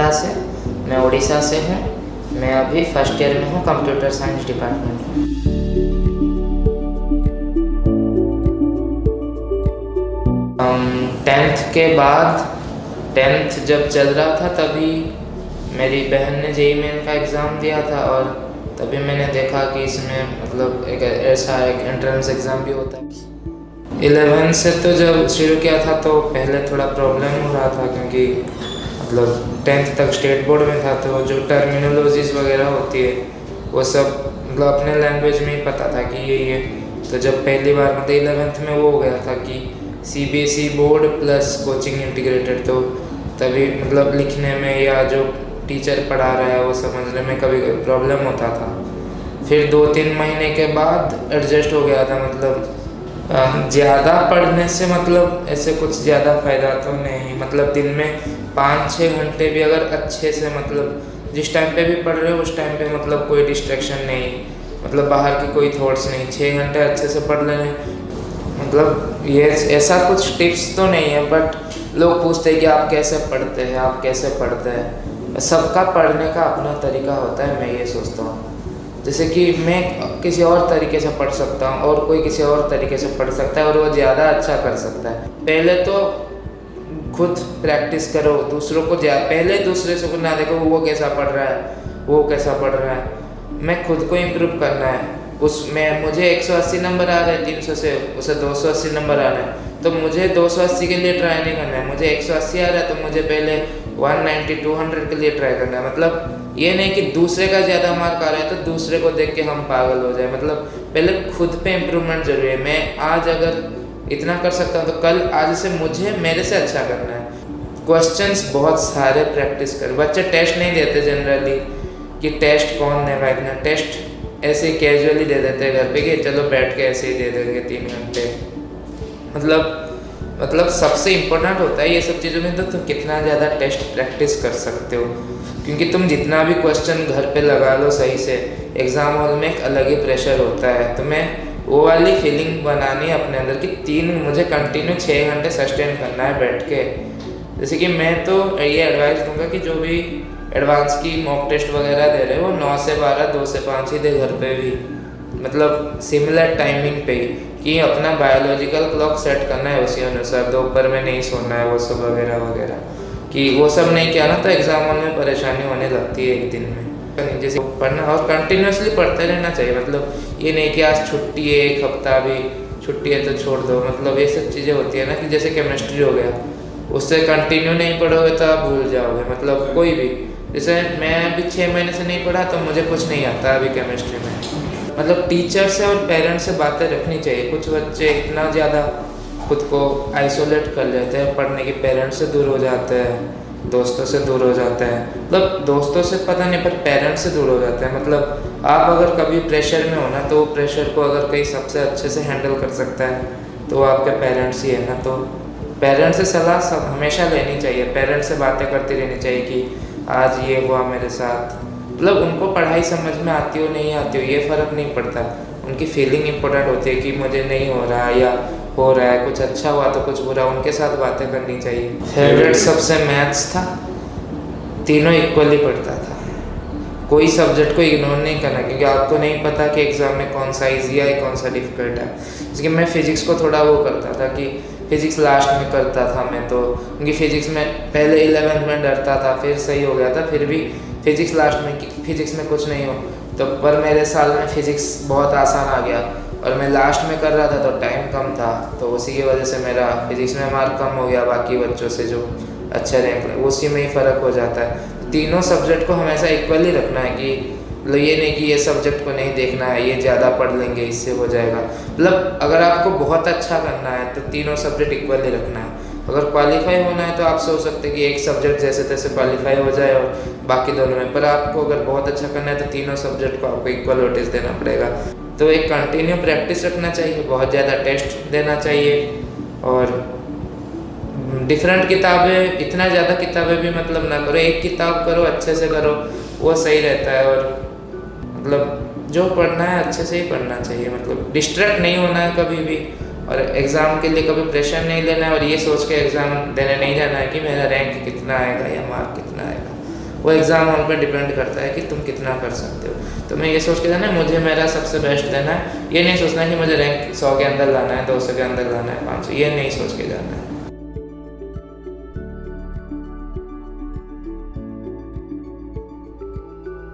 दास है, मैं उड़ीसा से हूँ। मैं अभी फर्स्ट ईयर में हूँ कंप्यूटर साइंस डिपार्टमेंट में। 10th के बाद 10th जब चल रहा था तभी मेरी बहन ने जेईई मेन का एग्ज़ाम दिया था और तभी मैंने देखा कि इसमें मतलब एक ऐसा एक एंट्रेंस एग्ज़ाम भी होता है। 11 से तो जब शुरू किया था तो पहले थोड़ा प्रॉब्लम हो रहा था क्योंकि मतलब 10th तक स्टेट बोर्ड में था तो जो टर्मिनोलॉजीज़ वगैरह होती है वो सब मतलब अपने लैंग्वेज में ही पता था कि ये तो जब पहली बार मतलब 11th में वो हो गया था कि CBSE board plus coaching integrated, तो तभी मतलब लिखने में या जो टीचर पढ़ा रहा है वो समझने में कभी कभी प्रॉब्लम होता था। फिर 2-3 महीने के बाद एडजस्ट हो गया था। मतलब ज़्यादा पढ़ने से मतलब ऐसे कुछ ज़्यादा फ़ायदा तो नहीं, मतलब दिन में 5-6 घंटे भी अगर अच्छे से मतलब जिस टाइम पे भी पढ़ रहे हो उस टाइम पे मतलब कोई डिस्ट्रैक्शन नहीं, मतलब बाहर की कोई थॉट्स नहीं, 6 घंटे अच्छे से पढ़ लेने। मतलब ये ऐसा कुछ टिप्स तो नहीं है, बट लोग पूछते हैं कि आप कैसे पढ़ते हैं, आप कैसे पढ़ते हैं। सबका पढ़ने का अपना तरीका होता है, मैं ये सोचता हूँ। जैसे कि मैं किसी और तरीके से पढ़ सकता हूँ और कोई किसी और तरीके से पढ़ सकता है और वो ज़्यादा अच्छा कर सकता है। पहले तो खुद प्रैक्टिस करो, दूसरों को पहले दूसरे से ना देखो वो कैसा पढ़ रहा है, वो कैसा पढ़ रहा है। मैं खुद को इम्प्रूव करना है। उसमें मुझे 180 नंबर आ रहे हैं 300 से, उसे 280 नंबर आ रहे हैं, तो मुझे 280 के लिए ट्राई नहीं करना है। मुझे 180 आ रहा है तो मुझे पहले 190-200 के लिए ट्राई करना है। मतलब ये नहीं कि दूसरे का ज़्यादा मार्क आ रहा है तो दूसरे को देख के हम पागल हो जाए। मतलब पहले खुद पे इम्प्रूवमेंट जरूरी है। मैं आज अगर इतना कर सकता हूँ तो कल आज से मुझे मेरे से अच्छा करना है। क्वेश्चंस बहुत सारे प्रैक्टिस कर। बच्चे टेस्ट नहीं देते जनरली कि टेस्ट कौन देगा इतना, टेस्ट ऐसे कैजुअली दे देते हैं घर पे कि चलो बैठ के ऐसे ही दे देंगे 3 घंटे। मतलब सबसे इम्पोर्टेंट होता है ये सब चीज़ों में तो तुम कितना ज़्यादा टेस्ट प्रैक्टिस कर सकते हो, क्योंकि तुम जितना भी क्वेश्चन घर पे लगा लो सही से, एग्ज़ाम हॉल में एक अलग ही प्रेशर होता है। तो मैं वो वाली फीलिंग बनानी है अपने अंदर कि मुझे कंटिन्यू 6 घंटे सस्टेन करना है बैठ के। जैसे कि मैं तो ये एडवाइस दूंगा कि जो भी एडवांस की मॉक टेस्ट वगैरह दे रहे हो 9 से 12, 2 से 5 ही दे घर पे भी, मतलब सिमिलर टाइमिंग पे ही, कि अपना बायोलॉजिकल क्लॉक सेट करना है उसी अनुसार, दोपहर में नहीं सोना है वो सब वगैरह वगैरह। कि वो सब नहीं किया ना तो एग्ज़ाम हॉल में परेशानी होने लगती है एक दिन में। जैसे पढ़ना और कंटिन्यूसली पढ़ते रहना चाहिए। मतलब ये नहीं कि आज छुट्टी है, 1 हफ्ता भी छुट्टी है तो छोड़ दो। मतलब ये सब चीज़ें होती है ना कि जैसे केमिस्ट्री हो गया, उससे कंटिन्यू नहीं पढ़ोगे तो आप भूल जाओगे। मतलब कोई भी, जैसे मैं अभी 6 महीने से नहीं पढ़ा तो मुझे कुछ नहीं आता अभी केमिस्ट्री में। मतलब टीचर से और पेरेंट्स से बातें रखनी चाहिए। कुछ बच्चे इतना ज़्यादा खुद को आइसोलेट कर लेते हैं पढ़ने की, पेरेंट्स से दूर हो जाते हैं, दोस्तों से दूर हो जाते हैं। मतलब दोस्तों से पता नहीं पर पेरेंट्स से दूर हो जाते हैं। मतलब आप अगर कभी प्रेशर में हो ना तो प्रेशर को अगर कहीं सबसे अच्छे से हैंडल कर सकता है तो वो आपके पेरेंट्स ही है ना। तो पेरेंट्स से सलाह सब हमेशा लेनी चाहिए, पेरेंट्स से बातें करती रहनी चाहिए कि आज ये हुआ मेरे साथ। मतलब उनको पढ़ाई समझ में आती हो नहीं आती हो ये फ़र्क नहीं पड़ता, उनकी फीलिंग इंपॉर्टेंट होती है कि मुझे नहीं हो रहा या हो रहा है, कुछ अच्छा हुआ तो कुछ बुरा, उनके साथ बातें करनी चाहिए। फेवरेट सबसे मैथ्स था, तीनों इक्वली पढ़ता था। कोई सब्जेक्ट को इग्नोर नहीं करना क्योंकि आपको नहीं पता कि एग्ज़ाम में कौन सा ईजी है कौन सा डिफ़िकल्ट है। जैसे मैं फ़िज़िक्स को थोड़ा वो करता था कि फ़िज़िक्स लास्ट में करता था मैं तो, क्योंकि फ़िज़िक्स में पहले 11th में डरता था, फिर सही हो गया था, फिर भी फ़िज़िक्स लास्ट में फ़िज़िक्स में कुछ नहीं हो तो, पर मेरे साल में फ़िज़िक्स बहुत आसान आ गया और मैं लास्ट में कर रहा था तो टाइम कम था, तो उसी की वजह से मेरा फ़िज़िक्स में मार्क कम हो गया बाकी बच्चों से जो अच्छा रैंक, उसी में ही फ़र्क हो जाता है। तीनों सब्जेक्ट को हमेशा इक्वली रखना है कि मतलब ये नहीं कि ये सब्जेक्ट को नहीं देखना है, ये ज़्यादा पढ़ लेंगे इससे हो जाएगा। मतलब अगर आपको बहुत अच्छा करना है तो तीनों सब्जेक्ट इक्वली रखना है। अगर क्वालिफाई होना है तो आप सोच सकते हैं कि एक सब्जेक्ट जैसे तैसे क्वालिफाई हो जाए और बाकी दोनों में, पर आपको अगर बहुत अच्छा करना है तो तीनों सब्जेक्ट को आपको इक्वल वेटेज देना पड़ेगा। तो एक कंटिन्यू प्रैक्टिस रखना चाहिए, बहुत ज़्यादा टेस्ट देना चाहिए और डिफरेंट किताबें, इतना ज़्यादा किताबें भी मतलब ना करो, एक किताब करो अच्छे से करो, वो सही रहता है। और मतलब जो पढ़ना है अच्छे से ही पढ़ना चाहिए, मतलब डिस्ट्रैक्ट नहीं होना है कभी भी, और एग्ज़ाम के लिए कभी प्रेशर नहीं लेना है और ये सोच के एग्ज़ाम देने नहीं जाना है कि मेरा रैंक कितना आएगा या मार्क कितना आएगा। वो एग्ज़ाम हॉल पे डिपेंड करता है कि तुम कितना कर सकते हो। तो मैं ये सोच के जाना है मुझे मेरा सबसे बेस्ट देना है, ये नहीं सोचना कि मुझे रैंक 100 के अंदर लाना है, 200 के अंदर लाना है, 500, ये नहीं सोच के जाना है।